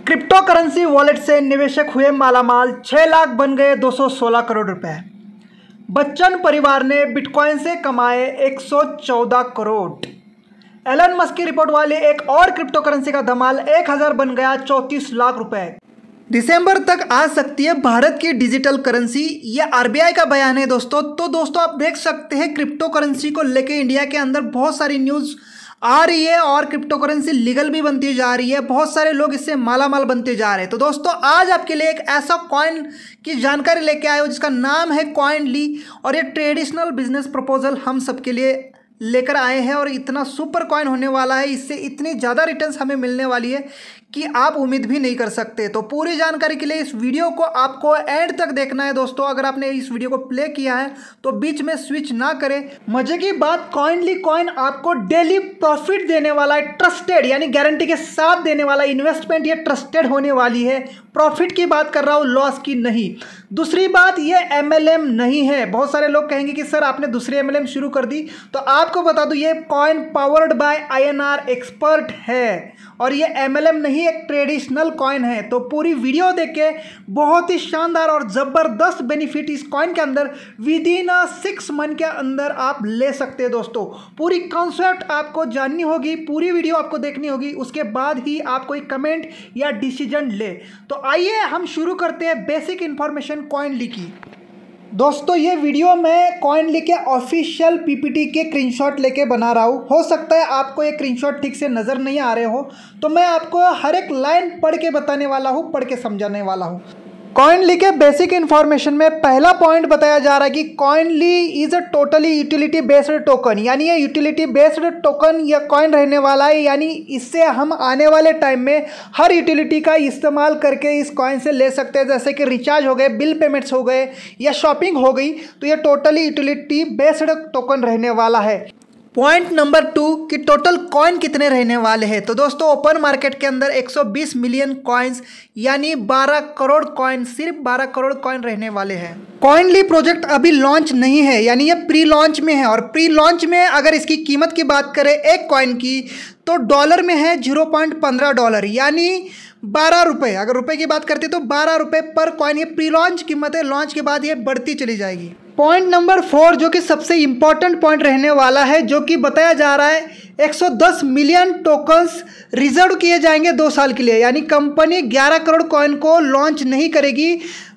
Crypto currency wallet से निवेशक हुए मालामाल, 6 लाख बन गए 216 करोड़ रुपए। बच्चन परिवार ने बिटकॉइन से कमाए 114 करोड़। एलन मस्क की रिपोर्ट वाली एक और क्रिप्टो करेंसी का धमाल, 1000 बन गया 34 लाख रुपए। दिसंबर तक आ सकती है भारत की डिजिटल करेंसी, ये आरबीआई का बयान है दोस्तों। तो दोस्तों आप देख सकते हैं क्रिप्टो करेंसी को लेके इंडिया के अंदर बहुत सारी न्यूज़ आ रही है और क्रिप्टो करेंसी लीगल भी बनती जा रही है। बहुत सारे लोग इससे मालामाल बनते जा रहे हैं। तो दोस्तों आज आपके लिए एक ऐसा कॉइन की जानकारी लेके आए हो जिसका नाम है कॉइनली, और ये ट्रेडिशनल बिजनेस प्रपोजल हम सबके लिए लेकर आए हैं। और इतना सुपर कॉइन होने वाला है, इससे इतनी ज़्यादा रिटर्न्स हमें मिलने वाली है कि आप उम्मीद भी नहीं कर सकते। तो पूरी जानकारी के लिए इस वीडियो को आपको एंड तक देखना है दोस्तों। अगर आपने इस वीडियो को प्ले किया है तो बीच में स्विच ना करें। मजे की बात, कॉइनली कॉइन आपको डेली प्रॉफिट देने वाला है, ट्रस्टेड यानी गारंटी के साथ देने वाला इन्वेस्टमेंट, ये ट्रस्टेड होने वाली है। प्रॉफिट की बात कर रहा हूँ, लॉस की नहीं। दूसरी बात, ये MLM नहीं है। बहुत सारे लोग कहेंगे कि सर आपने दूसरी MLM शुरू कर दी, तो आपको बता दूं ये coin powered by INR expert है और ये MLM नहीं, एक ट्रेडिशनल कॉइन है। तो पूरी वीडियो देख के बहुत ही शानदार और ज़बरदस्त बेनिफिट इस कॉइन के अंदर विदिन 6 मंथ के अंदर आप ले सकते हैं दोस्तों। पूरी कॉन्सेप्ट आपको जाननी होगी, पूरी वीडियो आपको देखनी होगी, उसके बाद ही आप कोई कमेंट या डिसीजन ले। तो आइए हम शुरू करते हैं बेसिक इंफॉर्मेशन कॉइनली की। दोस्तों ये वीडियो मैं कॉइनली के ऑफिशियल PPT के स्क्रीनशॉट लेके बना रहा हूँ। हो सकता है आपको ये स्क्रीनशॉट ठीक से नज़र नहीं आ रहे हो, तो मैं आपको हर एक लाइन पढ़ के बताने वाला हूँ, पढ़ के समझाने वाला हूँ। कॉइनली के बेसिक इन्फॉर्मेशन में पहला पॉइंट बताया जा रहा है कि Coinly is a totally utility based token, यानी ये यूटिलिटी बेस्ड टोकन या कॉइन रहने वाला है। यानी इससे हम आने वाले टाइम में हर यूटिलिटी का इस्तेमाल करके इस कॉइन से ले सकते हैं, जैसे कि रिचार्ज हो गए, बिल पेमेंट्स हो गए या शॉपिंग हो गई। तो ये टोटली यूटिलिटी बेस्ड टोकन रहने वाला है। पॉइंट नंबर 2 कि टोटल कॉइन कितने रहने वाले हैं। तो दोस्तों ओपन मार्केट के अंदर 120 मिलियन कॉइन्स यानी 12 करोड़ कॉइन, सिर्फ 12 करोड़ कॉइन रहने वाले हैं। कॉइनली प्रोजेक्ट अभी लॉन्च नहीं है, यानी ये प्री लॉन्च में है। और प्री लॉन्च में अगर इसकी कीमत की बात करें एक कॉइन की, तो डॉलर में है $0.15 यानी 12 रुपये। अगर रुपए की बात करते तो 12 रुपये पर कॉइन ये प्री लॉन्च कीमत है। लॉन्च के बाद ये बढ़ती चली जाएगी। पॉइंट नंबर 4 जो कि सबसे इंपॉर्टेंट पॉइंट रहने वाला है, जो कि बताया जा रहा है 110 मिलियन टोकन्स रिजर्व किए जाएंगे 2 साल के लिए। यानी कंपनी 11 करोड़ कॉइन को लॉन्च नहीं करेगी,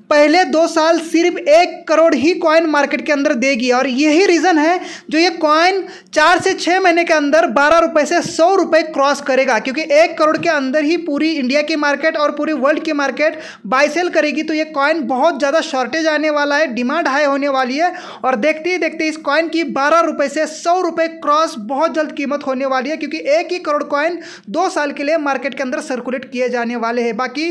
पहले 2 साल सिर्फ 1 करोड़ ही कॉइन मार्केट के अंदर देगी। और यही रीज़न है जो ये कॉइन 4 से 6 महीने के अंदर 12 रुपये से 100 रुपये क्रॉस करेगा, क्योंकि 1 करोड़ के अंदर ही पूरी इंडिया की मार्केट और पूरी वर्ल्ड की मार्केट बाय सेल करेगी। तो ये कॉइन बहुत ज़्यादा शॉर्टेज आने वाला है, डिमांड हाई होने वाली है। और देखते ही देखते इस कॉइन की 12 रुपये से 100 रुपये क्रॉस बहुत जल्द कीमत होने वाली है, क्योंकि 1 ही करोड़ कॉइन 2 साल के लिए मार्केट के अंदर सर्कुलेट किए जाने वाले हैं। बाकी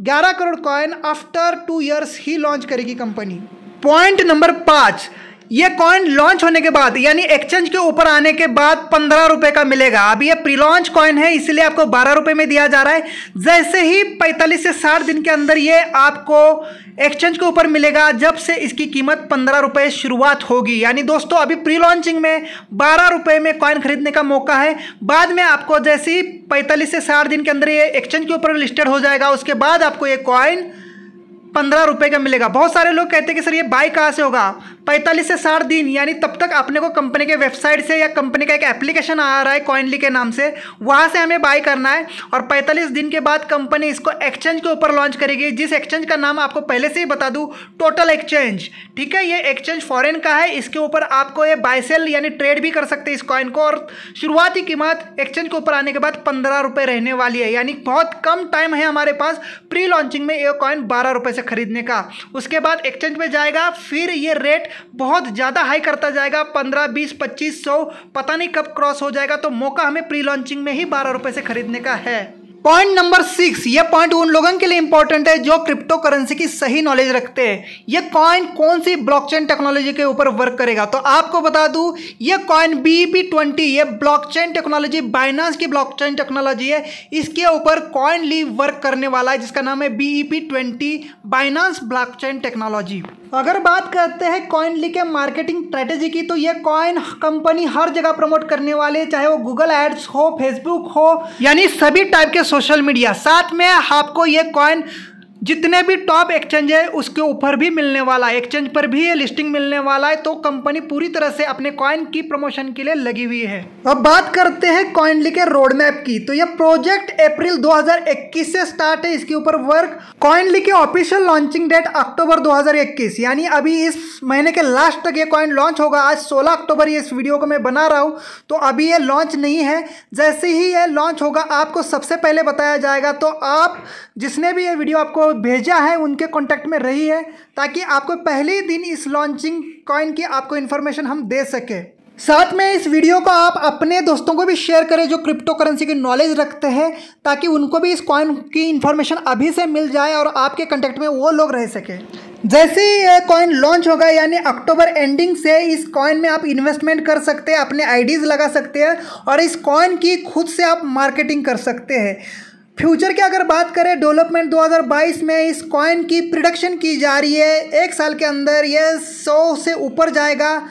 11 crore coin after 2 years he launch करेगी कंपनी। पॉइंट नंबर 5, ये कॉइन लॉन्च होने के बाद यानी एक्सचेंज के ऊपर आने के बाद 15 रुपये का मिलेगा। अभी ये प्री लॉन्च कॉइन है, इसलिए आपको 12 रुपये में दिया जा रहा है। जैसे ही 45 से 60 दिन के अंदर ये आपको एक्सचेंज के ऊपर मिलेगा, जब से इसकी कीमत 15 रुपये शुरुआत होगी। यानी दोस्तों अभी प्री लॉन्चिंग में 12 रुपये में कॉइन खरीदने का मौका है। बाद में आपको जैसे ही 45 से 60 दिन के अंदर ये एक्सचेंज के ऊपर लिस्टेड हो जाएगा, उसके बाद आपको ये कॉइन 15 रुपये का मिलेगा। बहुत सारे लोग कहते हैं कि सर ये बाय कहाँ से होगा। 45 से 60 दिन यानी तब तक अपने को कंपनी के वेबसाइट से या कंपनी का एक एप्लीकेशन आ रहा है कॉइनली के नाम से, वहाँ से हमें बाय करना है। और 45 दिन के बाद कंपनी इसको एक्सचेंज के ऊपर लॉन्च करेगी, जिस एक्सचेंज का नाम आपको पहले से ही बता दूँ, टोटल एक्सचेंज। ठीक है, ये एक्सचेंज फॉरेन का है, इसके ऊपर आपको ये बाय सेल यानी ट्रेड भी कर सकते हैं इस कॉइन को। और शुरुआती कीमत एक्सचेंज के ऊपर आने के बाद 15 रुपये रहने वाली है। यानी बहुत कम टाइम है हमारे पास प्री लॉन्चिंग में ये कॉइन 12 रुपये से खरीदने का। उसके बाद एक्सचेंज पे जाएगा, फिर ये रेट बहुत ज़्यादा हाई करता जाएगा, 15, 20, 25, 100 पता नहीं कब क्रॉस हो जाएगा। तो मौका हमें प्री लॉन्चिंग में ही 12 रुपये से खरीदने का है। पॉइंट नंबर 6, ये पॉइंट उन लोगों के लिए इंपॉर्टेंट है जो क्रिप्टो करेंसी की सही नॉलेज रखते हैं। ये कॉइन कौन सी ब्लॉकचेन टेक्नोलॉजी के ऊपर वर्क करेगा। तो आपको बता दूं ये कॉइन BEP20 ये ब्लॉकचेन टेक्नोलॉजी बाइनेंस की ब्लॉकचेन टेक्नोलॉजी है, इसके ऊपर कॉइनली वर्क करने वाला है, जिसका नाम है BEP20 बाइनेंस ब्लॉकचेन टेक्नोलॉजी। अगर बात करते हैं कॉइनली के मार्केटिंग स्ट्रेटेजी की, तो ये कॉइन कंपनी हर जगह प्रमोट करने वाले, चाहे वो गूगल एड्स हो, फेसबुक हो, यानी सभी टाइप के सोशल मीडिया। साथ में आपको ये कॉइन जितने भी टॉप एक्सचेंज है उसके ऊपर भी मिलने वाला है, एक्सचेंज पर भी ये लिस्टिंग मिलने वाला है। तो कंपनी पूरी तरह से अपने कॉइन की प्रमोशन के लिए लगी हुई है। अब बात करते हैं कॉइनली के रोड मैप की, तो ये प्रोजेक्ट अप्रैल 2021 से स्टार्ट है, इसके ऊपर वर्क। कॉइनली की ऑफिशियल लॉन्चिंग डेट अक्टूबर 2021, यानी अभी इस महीने के लास्ट तक ये कॉइन लॉन्च होगा। आज 16 अक्टूबर ये इस वीडियो को मैं बना रहा हूँ, तो अभी ये लॉन्च नहीं है। जैसे ही ये लॉन्च होगा आपको सबसे पहले बताया जाएगा। तो आप जिसने भी ये वीडियो आपको भेजा है उनके कांटेक्ट में रही है, ताकि आपको पहले ही दिन इस लॉन्चिंग कॉइन की आपको इन्फॉर्मेशन हम दे सके। साथ में इस वीडियो को आप अपने दोस्तों को भी शेयर करें जो क्रिप्टो करेंसी की नॉलेज रखते हैं, ताकि उनको भी इस कॉइन की इन्फॉर्मेशन अभी से मिल जाए और आपके कांटेक्ट में वो लोग रह सके। जैसे ही ये कॉइन लॉन्च होगा, यानी अक्टूबर एंडिंग से इस कॉइन में आप इन्वेस्टमेंट कर सकते हैं, अपने आईडीज लगा सकते हैं और इस कॉइन की खुद से आप मार्केटिंग कर सकते हैं। फ्यूचर की अगर बात करें, डेवलपमेंट 2022 में इस कॉइन की प्रोडक्शन की जा रही है। 1 साल के अंदर ये 100 से ऊपर जाएगा।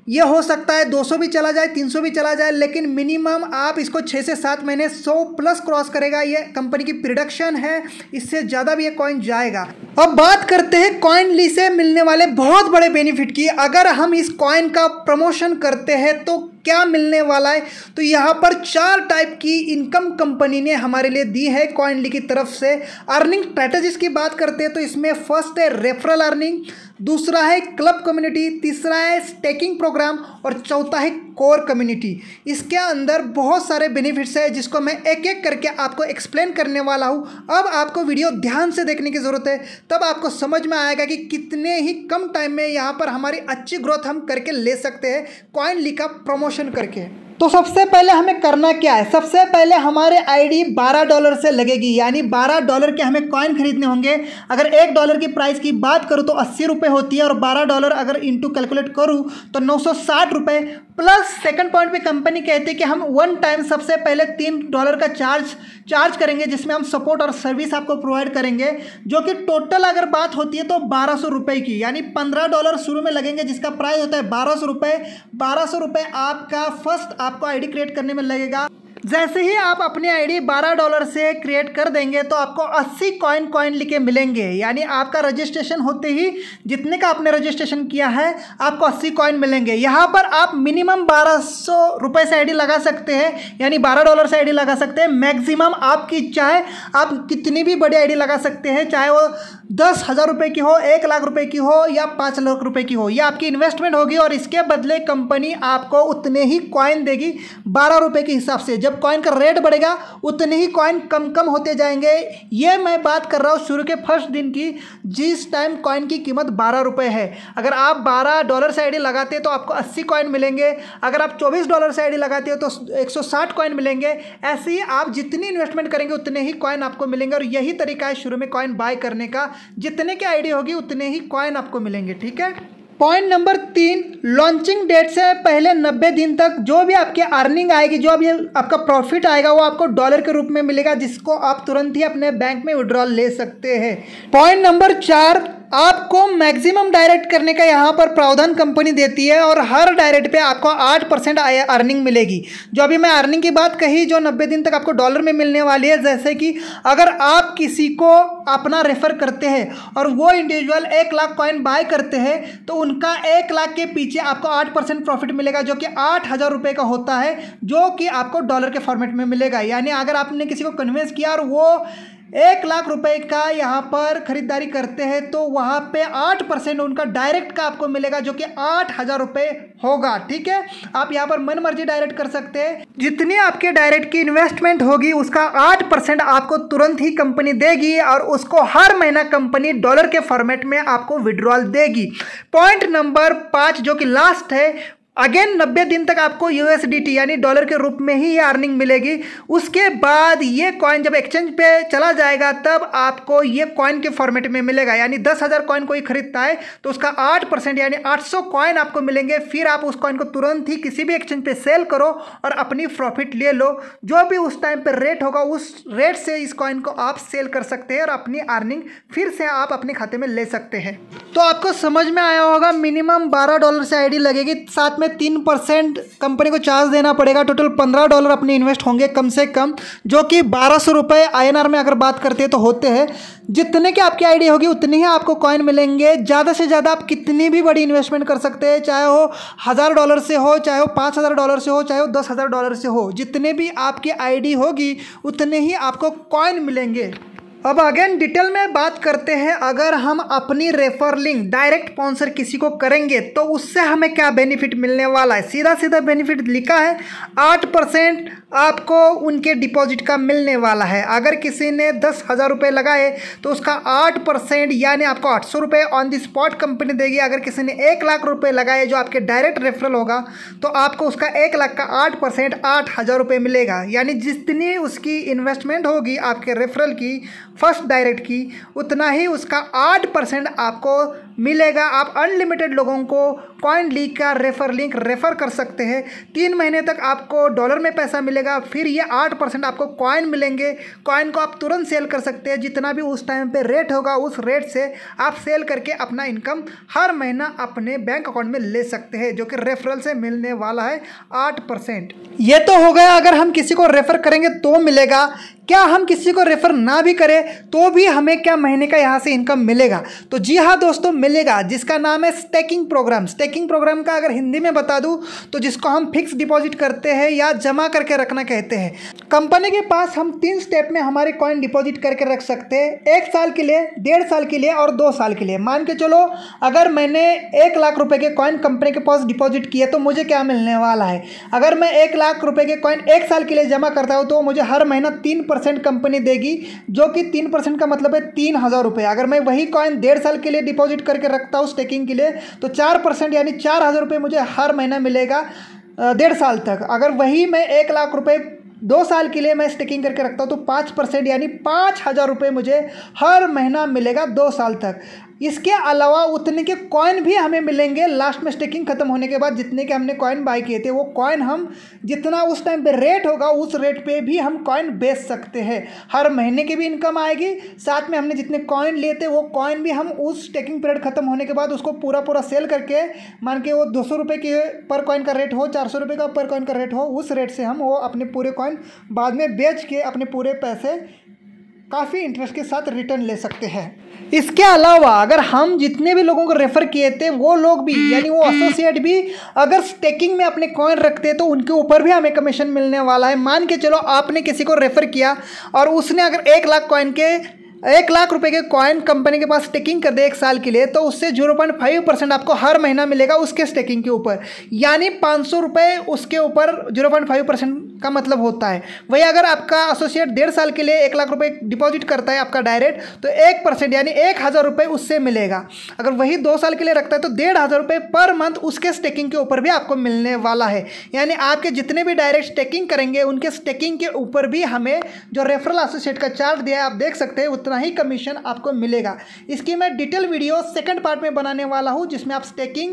ये हो सकता है 200 भी चला जाए, 300 भी चला जाए, लेकिन मिनिमम आप इसको 6 से 7 महीने 100 प्लस क्रॉस करेगा। ये कंपनी की प्रोडक्शन है, इससे ज़्यादा भी ये कॉइन जाएगा। अब बात करते हैं कॉइनली से मिलने वाले बहुत बड़े बेनिफिट की। अगर हम इस कॉइन का प्रमोशन करते हैं तो क्या मिलने वाला है, तो यहाँ पर 4 टाइप की इनकम कंपनी ने हमारे लिए दी है कॉइनली की तरफ से। अर्निंग स्ट्रैटेजीज की बात करते हैं तो इसमें फर्स्ट है रेफरल अर्निंग, दूसरा है क्लब कम्युनिटी, तीसरा है स्टेकिंग प्रोग्राम और चौथा है कोर कम्युनिटी। इसके अंदर बहुत सारे बेनिफिट्स है जिसको मैं एक एक करके आपको एक्सप्लेन करने वाला हूँ। अब आपको वीडियो ध्यान से देखने की ज़रूरत है, तब आपको समझ में आएगा कि कितने ही कम टाइम में यहाँ पर हमारी अच्छी ग्रोथ हम करके ले सकते हैं कॉइनली का प्रमोशन करके। तो सबसे पहले हमें करना क्या है, सबसे पहले हमारे आईडी $12 से लगेगी, यानी $12 के हमें कॉइन खरीदने होंगे। अगर $1 की प्राइस की बात करूँ तो 80 रुपये होती है, और $12 अगर इंटू कैलकुलेट करूँ तो 960 रुपये। प्लस सेकंड पॉइंट पे कंपनी कहती है कि हम वन टाइम सबसे पहले $3 का चार्ज करेंगे, जिसमें हम सपोर्ट और सर्विस आपको प्रोवाइड करेंगे, जो कि टोटल अगर बात होती है तो 1200 रुपये की, यानी $15 शुरू में लगेंगे, जिसका प्राइस होता है 1200 रुपये। 1200 रुपये आपका फर्स्ट आपको आईडी क्रिएट करने में लगेगा। जैसे ही आप अपनी आईडी $12 से क्रिएट कर देंगे तो आपको 80 कॉइन लिखे मिलेंगे, यानी आपका रजिस्ट्रेशन होते ही जितने का आपने रजिस्ट्रेशन किया है आपको 80 कॉइन मिलेंगे। यहाँ पर आप मिनिमम 1200 रुपये से आईडी लगा सकते हैं, यानी $12 से आईडी लगा सकते हैं। मैक्सिमम आपकी इच्छा है, आप कितनी भी बड़ी आईडी लगा सकते हैं, चाहे वो 10,000 रुपये की हो, 1 लाख रुपये की हो या 5 लाख रुपये की हो। ये आपकी इन्वेस्टमेंट होगी और इसके बदले कंपनी आपको उतने ही कॉइन देगी $12 के हिसाब से। जब कॉइन का रेट बढ़ेगा उतने ही कॉइन कम होते जाएंगे। ये मैं बात कर रहा हूँ शुरू के फर्स्ट दिन की, जिस टाइम कॉइन की कीमत $12 है। अगर आप $12 से आईडी लगाते हैं तो आपको 80 कॉइन मिलेंगे। अगर आप $24 से आईडी लगाते हो तो 160 कॉइन मिलेंगे। ऐसे ही आप जितनी इन्वेस्टमेंट करेंगे उतने ही कॉइन आपको मिलेंगे, और यही तरीका है शुरू में कॉइन बाय करने का। जितने की आईडी होगी उतने ही कॉइन आपको मिलेंगे, ठीक है। पॉइंट नंबर 3, लॉन्चिंग डेट से पहले 90 दिन तक जो भी आपकी अर्निंग आएगी, जो भी आपका प्रॉफिट आएगा, वो आपको डॉलर के रूप में मिलेगा, जिसको आप तुरंत ही अपने बैंक में विड्रॉल ले सकते हैं। पॉइंट नंबर 4, आपको मैक्सिमम डायरेक्ट करने का यहाँ पर प्रावधान कंपनी देती है, और हर डायरेक्ट पे आपको 8% अर्निंग मिलेगी। जो अभी मैं अर्निंग की बात कही, जो 90 दिन तक आपको डॉलर में मिलने वाली है, जैसे कि अगर आप किसी को अपना रेफर करते हैं और वो इंडिविजुअल 1 लाख कॉइन बाय करते हैं तो उनका 1 लाख के पीछे आपको 8% प्रॉफिट मिलेगा, जो कि 8,000 रुपये का होता है, जो कि आपको डॉलर के फॉर्मेट में मिलेगा। यानी अगर आपने किसी को कन्विंस किया और वो 1 लाख रुपए का यहाँ पर खरीदारी करते हैं तो वहाँ पे 8% उनका डायरेक्ट का आपको मिलेगा, जो कि 8,000 रुपये होगा, ठीक है। आप यहाँ पर मन मर्जी डायरेक्ट कर सकते हैं। जितनी आपके डायरेक्ट की इन्वेस्टमेंट होगी उसका 8% आपको तुरंत ही कंपनी देगी, और उसको हर महीना कंपनी डॉलर के फॉर्मेट में आपको विड्रॉल देगी। पॉइंट नंबर 5 जो कि लास्ट है, अगेन 90 दिन तक आपको यूएसडीटी यानी डॉलर के रूप में ही ये अर्निंग मिलेगी। उसके बाद ये कॉइन जब एक्सचेंज पे चला जाएगा तब आपको ये कॉइन के फॉर्मेट में मिलेगा। यानी 10,000 कॉइन कोई खरीदता है तो उसका 8% यानी 800 कॉइन आपको मिलेंगे। फिर आप उस कॉइन को तुरंत ही किसी भी एक्सचेंज पे सेल करो और अपनी प्रॉफिट ले लो। जो भी उस टाइम पर रेट होगा उस रेट से इस कॉइन को आप सेल कर सकते हैं और अपनी अर्निंग फिर से आप अपने खाते में ले सकते हैं। तो आपको समझ में आया होगा, मिनिमम $12 से आईडी लगेगी, साथ में 3% कंपनी को चार्ज देना पड़ेगा। टोटल $15 अपने इन्वेस्ट होंगे कम से कम, जो कि 1200 रुपये INR में अगर बात करते हैं तो होते हैं। जितने की आपकी आईडी होगी उतनी ही आपको कॉइन मिलेंगे। ज़्यादा से ज़्यादा आप कितनी भी बड़ी इन्वेस्टमेंट कर सकते हैं, चाहे वो $1000 से हो, चाहे वो $5000 से हो, चाहे वो $10,000 से हो। जितने भी आपकी आईडी होगी उतने ही आपको कॉइन मिलेंगे। अब अगेन डिटेल में बात करते हैं, अगर हम अपनी रेफर लिंक डायरेक्ट स्पॉन्सर किसी को करेंगे तो उससे हमें क्या बेनिफिट मिलने वाला है। सीधा सीधा बेनिफिट लिखा है, 8% आपको उनके डिपॉजिट का मिलने वाला है। अगर किसी ने 10,000 रुपये लगाए तो उसका 8% यानी आपको 800 रुपये ऑन द स्पॉट कंपनी देगी। अगर किसी ने 1 लाख रुपये लगाए जो आपके डायरेक्ट रेफरल होगा तो आपको उसका 1 लाख का 8% 8,000 रुपये मिलेगा। यानी जितनी उसकी इन्वेस्टमेंट होगी आपके रेफरल की फर्स्ट डायरेक्ट की, उतना ही उसका 8% आपको मिलेगा। आप अनलिमिटेड लोगों को कॉइन लीग का रेफर लिंक रेफर कर सकते हैं। 3 महीने तक आपको डॉलर में पैसा मिलेगा, फिर ये 8% आपको कॉइन मिलेंगे। कॉइन को आप तुरंत सेल कर सकते हैं, जितना भी उस टाइम पे रेट होगा उस रेट से आप सेल करके अपना इनकम हर महीना अपने बैंक अकाउंट में ले सकते हैं, जो कि रेफरल से मिलने वाला है 8%। ये तो हो गया अगर हम किसी को रेफर करेंगे तो मिलेगा। क्या हम किसी को रेफर ना भी करें तो भी हमें क्या महीने का यहाँ से इनकम मिलेगा? तो जी हाँ दोस्तों, मिलेगा, जिसका नाम है स्टेकिंग प्रोग्राम। स्टेकिंग प्रोग्राम का अगर हिंदी में बता दूं तो जिसको हम फिक्स डिपॉजिट करते हैं या जमा करके रखना कहते हैं। कंपनी के पास हम 3 स्टेप में हमारे कॉइन डिपॉजिट करके रख सकते हैं, 1 साल के लिए, 1.5 साल के लिए और 2 साल के लिए। मान के चलो अगर मैंने 1 लाख रुपए के कॉइन कंपनी के पास डिपॉजिट किए तो मुझे क्या मिलने वाला है। अगर मैं 1 लाख रुपए के कॉइन 1 साल के लिए जमा करता हूँ तो मुझे हर महीना 3% कंपनी देगी, जो कि 3% का मतलब है 3,000 रुपये। अगर मैं वही कॉइन 1.5 साल के लिए डिपॉजिट करके रखता हूँ स्टेकिंग के लिए तो 4% यानी 4,000 रुपये मुझे हर महीना मिलेगा 1.5 साल तक। अगर वही मैं 1 लाख रुपये 2 साल के लिए मैं स्टेकिंग करके रखता हूँ तो 5% यानी 5,000 रुपये मुझे हर महीना मिलेगा 2 साल तक। इसके अलावा उतने के कॉइन भी हमें मिलेंगे लास्ट में स्टेकिंग खत्म होने के बाद। जितने के हमने कॉइन बाय किए थे वो कॉइन हम जितना उस टाइम पे रेट होगा उस रेट पे भी हम कॉइन बेच सकते हैं। हर महीने की भी इनकम आएगी, साथ में हमने जितने कॉइन लिए थे वो कॉइन भी हम उस स्टेकिंग पीरियड खत्म होने के बाद उसको पूरा सेल करके, मान के वो 200 रुपये के पर कॉइन का रेट हो, 400 रुपये का पर कॉइन का रेट हो, उस रेट से हम वो अपने पूरे कॉइन बाद में बेच के अपने पूरे पैसे काफ़ी इंटरेस्ट के साथ रिटर्न ले सकते हैं। इसके अलावा अगर हम जितने भी लोगों को रेफर किए थे वो लोग भी यानी वो एसोसिएट भी अगर स्टेकिंग में अपने कॉइन रखते तो उनके ऊपर भी हमें कमीशन मिलने वाला है। मान के चलो आपने किसी को रेफर किया और उसने अगर 1 लाख कॉइन के 1 लाख रुपए के कॉइन कंपनी के पास स्टेकिंग कर दे 1 साल के लिए तो उससे 0.5% आपको हर महीना मिलेगा उसके स्टेकिंग के ऊपर, यानी 500 रुपये उसके ऊपर 0.5% का मतलब होता है। वही अगर आपका एसोसिएट 1.5 साल के लिए 1 लाख रुपए डिपॉजिट करता है आपका डायरेक्ट तो 1% यानी 1,000 रुपये उससे मिलेगा। अगर वही 2 साल के लिए रखता है तो 1,500 रुपये पर मंथ उसके स्टेकिंग के ऊपर भी आपको मिलने वाला है। यानी आपके जितने भी डायरेक्ट स्टेकिंग करेंगे उनके स्टेकिंग के ऊपर भी हमें जो रेफरल एसोसिएट का चार्ज दिया है आप देख सकते हैं उतना ही कमीशन आपको मिलेगा। इसकी मैं डिटेल वीडियो सेकंड पार्ट में बनाने वाला हूं जिसमें आप staking,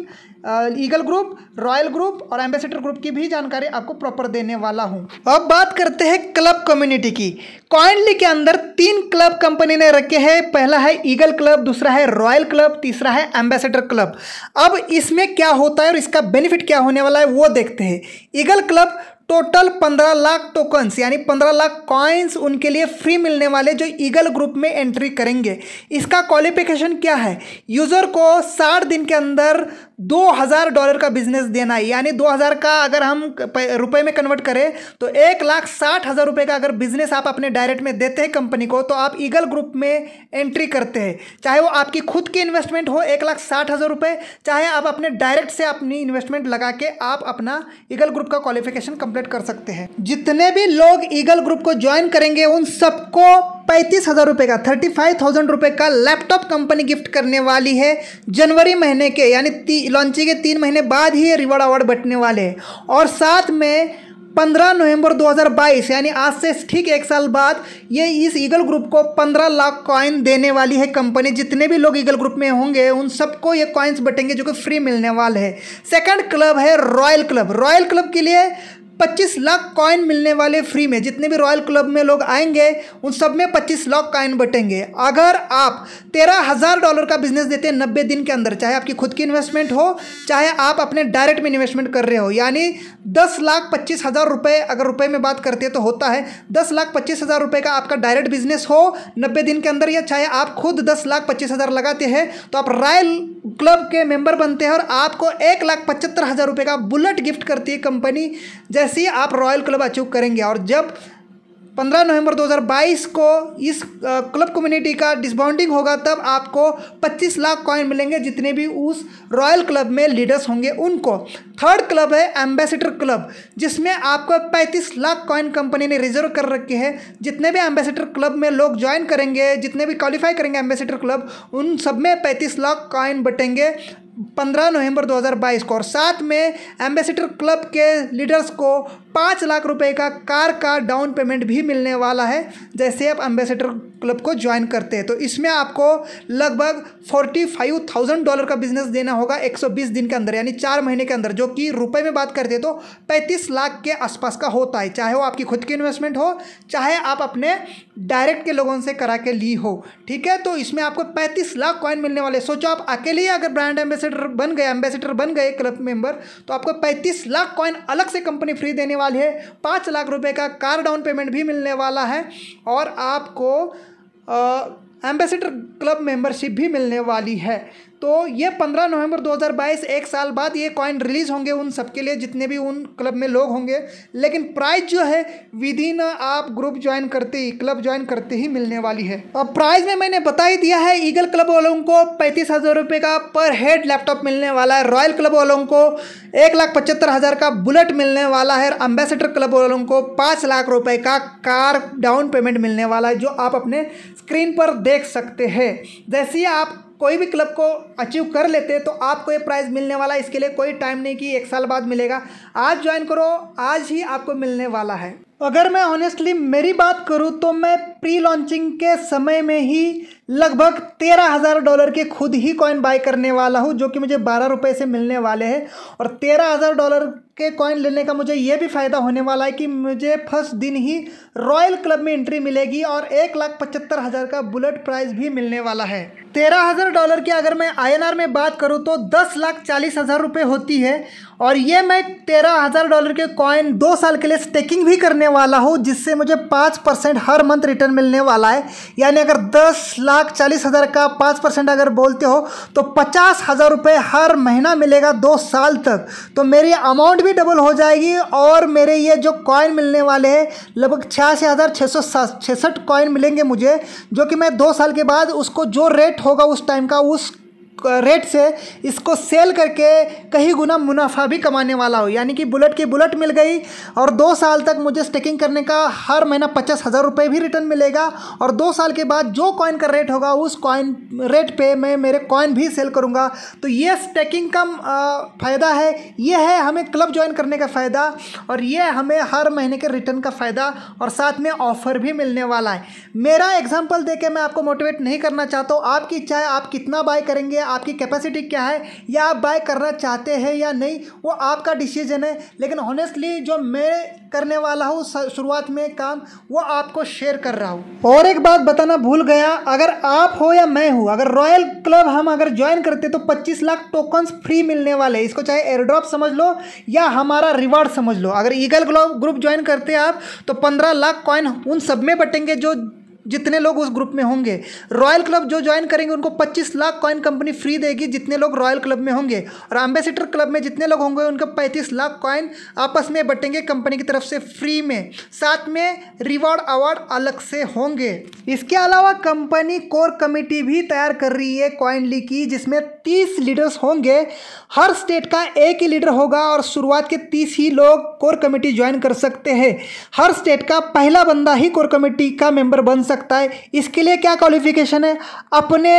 eagle group, royal group और एम्बेसडर ग्रुप की भी जानकारी आपको प्रॉपर देने वाला हूं। अब बात करते हैं क्लब कम्युनिटी की। कॉइनली के अंदर 3 क्लब कंपनी ने रखे हैं। पहला है ईगल क्लब, दूसरा है रॉयल क्लब, तीसरा है एम्बेसडर क्लब। अब इसमें क्या होता है और इसका बेनिफिट क्या होने वाला है वो देखते हैं। Eagle club total 15 lakh tokens यानी 15 लाख कॉइन्स उनके लिए फ्री मिलने वाले जो ईगल ग्रुप में एंट्री करेंगे। इसका क्वालिफिकेशन क्या है, यूज़र को 60 दिन के अंदर $2,000 का बिजनेस देना है। यानी 2,000 का अगर हम रुपए में कन्वर्ट करें तो 1,60,000 रुपये का अगर बिजनेस आप अपने डायरेक्ट में देते हैं कंपनी को तो आप ईगल ग्रुप में एंट्री करते हैं। चाहे वो आपकी खुद की इन्वेस्टमेंट हो 1,60,000 रुपये, चाहे आप अपने डायरेक्ट से अपनी इन्वेस्टमेंट लगा के आप अपना ईगल ग्रुप का क्वालिफिकेशन कंप्लीट पार्टिसिपेट कर सकते हैं। जितने भी लोग ईगल ग्रुप को ज्वाइन करेंगे उन सबको 35,000 रुपये का 35,000 रुपये का लैपटॉप कंपनी गिफ्ट करने वाली है। जनवरी महीने के यानी लॉन्चिंग के 3 महीने बाद ही ये रिवॉर्ड अवार्ड बंटने वाले हैं। और साथ में 15 नवंबर 2022 यानी आज से ठीक 1 साल बाद ये इस ईगल ग्रुप को 15 लाख कॉइन देने वाली है कंपनी। जितने भी लोग ईगल ग्रुप में होंगे उन सबको ये कॉइन्स बटेंगे जो कि फ्री मिलने वाले हैं। सेकंड क्लब है रॉयल क्लब। रॉयल क्लब के लिए 25 लाख कॉइन मिलने वाले फ्री में। जितने भी रॉयल क्लब में लोग आएंगे उन सब में 25 लाख कॉइन बटेंगे। अगर आप $13,000 का बिजनेस देते हैं 90 दिन के अंदर, चाहे आपकी खुद की इन्वेस्टमेंट हो चाहे आप अपने डायरेक्ट में इन्वेस्टमेंट कर रहे हो, यानी 10,25,000 रुपये अगर रुपये में बात करते हैं तो होता है 10,25,000 रुपये का आपका डायरेक्ट बिजनेस हो 90 दिन के अंदर, या चाहे आप खुद 10,25,000 लगाते हैं तो आप रॉयल क्लब के मेंबर बनते हैं और आपको 1,75,000 रुपये का बुलेट गिफ्ट करती है कंपनी जैसे ही आप रॉयल क्लब अचीव करेंगे। और जब 15 नवंबर 2022 को इस क्लब कम्युनिटी का डिसबाउंडिंग होगा तब आपको 25 लाख कॉइन मिलेंगे जितने भी उस रॉयल क्लब में लीडर्स होंगे उनको। थर्ड क्लब है एम्बेसडर क्लब, जिसमें आपको 35 लाख कॉइन कंपनी ने रिजर्व कर रखे हैं। जितने भी एम्बेसडर क्लब में लोग ज्वाइन करेंगे, जितने भी क्वालिफाई करेंगे एम्बेसडर क्लब, उन सब में 35 लाख कॉइन बटेंगे 15 नवंबर 2022 को। और साथ में एम्बेसडर क्लब के लीडर्स को 5 लाख रुपए का कार का डाउन पेमेंट भी मिलने वाला है जैसे आप एम्बेसडर क्लब को ज्वाइन करते हैं। तो इसमें आपको लगभग $45,000 का बिजनेस देना होगा 120 दिन के अंदर, यानी 4 महीने के अंदर, जो कि रुपए में बात करते हैं तो 35 लाख के आसपास का होता है। चाहे वो आपकी खुद की इन्वेस्टमेंट हो चाहे आप अपने डायरेक्ट के लोगों से करा के ली हो, ठीक है। तो इसमें आपको 35 लाख कॉइन मिलने वाले। सोचो आप अकेले ही अगर ब्रांड एम्बेसडर बन गए क्लब मेंबर तो आपको 35 लाख कॉइन अलग से कंपनी फ्री देने वाली है। 5 लाख रुपए का कार डाउन पेमेंट भी मिलने वाला है और आपको एम्बेसडर क्लब मेंबरशिप भी मिलने वाली है। तो ये 15 नवंबर 2022 1 साल बाद ये कॉइन रिलीज़ होंगे उन सबके लिए जितने भी उन क्लब में लोग होंगे। लेकिन प्राइस जो है विद इन आप ग्रुप ज्वाइन करते ही, क्लब ज्वाइन करते ही मिलने वाली है। अब प्राइस में मैंने बता ही दिया है, ईगल क्लब वालों को 35,000 रुपये का पर हेड लैपटॉप मिलने वाला है, रॉयल क्लब वालों को 1,75,000 का बुलेट मिलने वाला है, एम्बेसडर क्लब वालों को 5 लाख रुपये का कार डाउन पेमेंट मिलने वाला है, जो आप अपने स्क्रीन पर देख सकते हैं। जैसे ही आप कोई भी क्लब को अचीव कर लेते हैं तो आपको ये प्राइज़ मिलने वाला है। इसके लिए कोई टाइम नहीं कि 1 साल बाद मिलेगा, आज ज्वाइन करो, आज ही आपको मिलने वाला है। अगर मैं ऑनेस्टली मेरी बात करूं तो मैं प्री लॉन्चिंग के समय में ही लगभग $13,000 के खुद ही कॉइन बाय करने वाला हूं, जो कि मुझे 12 रुपये से मिलने वाले हैं। और $13,000 के कॉइन लेने का मुझे ये भी फ़ायदा होने वाला है कि मुझे फर्स्ट दिन ही रॉयल क्लब में एंट्री मिलेगी और 1,75,000 का बुलेट प्राइज़ भी मिलने वाला है। $13,000 की अगर मैं INR में बात करूं तो 10,40,000 रुपये होती है। और ये मैं $13,000 के कॉइन 2 साल के लिए स्टेकिंग भी करने वाला हूँ, जिससे मुझे 5% हर मंथ रिटर्न मिलने वाला है। यानी अगर 10,40,000 का 5% अगर बोलते हो तो 50,000 रुपये हर महीना मिलेगा 2 साल तक। तो मेरी अमाउंट भी डबल हो जाएगी और मेरे ये जो कॉइन मिलने वाले हैं लगभग 86,666 कॉइन मिलेंगे मुझे, जो कि मैं 2 साल के बाद उसको जो रेट होगा उस टाइम का उस रेट से इसको सेल करके कहीं गुना मुनाफा भी कमाने वाला हो। यानी कि बुलेट की बुलेट मिल गई और 2 साल तक मुझे स्टेकिंग करने का हर महीना 50,000 रुपये भी रिटर्न मिलेगा। और 2 साल के बाद जो कॉइन का रेट होगा उस कॉइन रेट पे मैं मेरे कॉइन भी सेल करूँगा। तो ये स्टेकिंग का फ़ायदा है, ये है हमें क्लब ज्वाइन करने का फ़ायदा, और ये हमें हर महीने के रिटर्न का फ़ायदा और साथ में ऑफ़र भी मिलने वाला है। मेरा एग्जाम्पल दे के मैं आपको मोटिवेट नहीं करना चाहता हूँ, आपकी इच्छा है आप कितना बाय करेंगे, आपकी कैपेसिटी क्या है, या आप बाय करना चाहते हैं या नहीं, वो आपका डिसीजन है। लेकिन ऑनेस्टली जो मैं करने वाला हूँ शुरुआत में काम, वो आपको शेयर कर रहा हूँ। और एक बात बताना भूल गया, अगर आप हो या मैं हूँ, अगर रॉयल क्लब हम अगर ज्वाइन करते तो 25 लाख टोकन्स फ्री मिलने वाले हैं। इसको चाहे एयर ड्रॉप समझ लो या हमारा रिवार्ड समझ लो। अगर ईगल ग्रुप ज्वाइन करते हैं आप तो 15 लाख कॉइन उन सब में बटेंगे जो जितने लोग उस ग्रुप में होंगे। रॉयल क्लब जो ज्वाइन करेंगे उनको 25 लाख कॉइन कंपनी फ्री देगी जितने लोग रॉयल क्लब में होंगे, और एम्बेसडर क्लब में जितने लोग होंगे उनको 35 लाख कॉइन आपस में बटेंगे कंपनी की तरफ से फ्री में। साथ में रिवॉर्ड अवार्ड अलग से होंगे। इसके अलावा कंपनी कोर कमेटी भी तैयार कर रही है कॉइनली की, जिसमें 30 लीडर्स होंगे। हर स्टेट का एक ही लीडर होगा और शुरुआत के 30 ही लोग कोर कमेटी ज्वाइन कर सकते हैं। हर स्टेट का पहला बंदा ही कोर कमेटी का मेंबर बन सकता है। इसके लिए क्या क्वालिफिकेशन है, अपने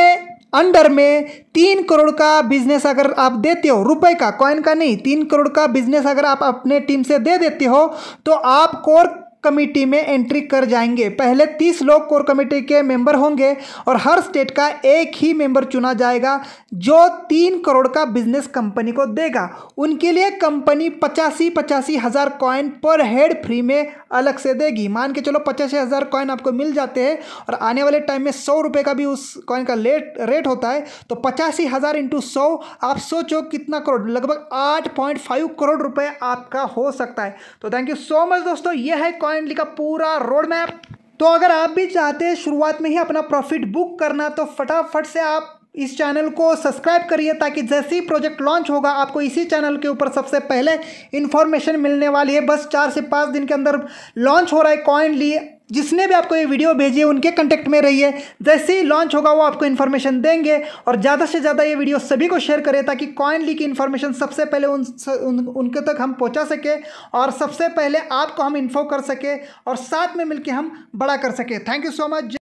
अंडर में 3 करोड़ का बिजनेस अगर आप देते हो, रुपए का, कॉइन का नहीं, 3 करोड़ का बिजनेस अगर आप अपने टीम से दे देते हो तो आप कोर कमेटी में एंट्री कर जाएंगे। पहले 30 लोग कोर कमेटी के मेंबर होंगे और हर स्टेट का एक ही मेंबर चुना जाएगा जो 3 करोड़ का बिजनेस कंपनी को देगा। उनके लिए कंपनी 85 हज़ार कॉइन पर हेड फ्री में अलग से देगी। मान के चलो 85 हज़ार कॉइन आपको मिल जाते हैं और आने वाले टाइम में 100 रुपये का भी उस कॉइन का रेट होता है, तो 85 हज़ार इंटू 100 आप सोचो कितना करोड़, लगभग 8.5 करोड़ रुपए आपका हो सकता है। तो थैंक यू सो मच दोस्तों, यह है कॉइनली का पूरा रोड मैप। तो अगर आप भी चाहते हैं शुरुआत में ही अपना प्रॉफिट बुक करना तो फटाफट से आप इस चैनल को सब्सक्राइब करिए, ताकि जैसे ही प्रोजेक्ट लॉन्च होगा आपको इसी चैनल के ऊपर सबसे पहले इन्फॉर्मेशन मिलने वाली है। बस 4 से 5 दिन के अंदर लॉन्च हो रहा है कॉइनली। जिसने भी आपको ये वीडियो भेजी है उनके कांटेक्ट में रहिए, जैसे ही लॉन्च होगा वो आपको इन्फॉर्मेशन देंगे। और ज़्यादा से ज़्यादा ये वीडियो सभी को शेयर करें ताकि कॉइनली की इन्फॉर्मेशन सबसे पहले उनके तक हम पहुंचा सके और सबसे पहले आपको हम इन्फो कर सके और साथ में मिलकर हम बड़ा कर सके। Thank you so much.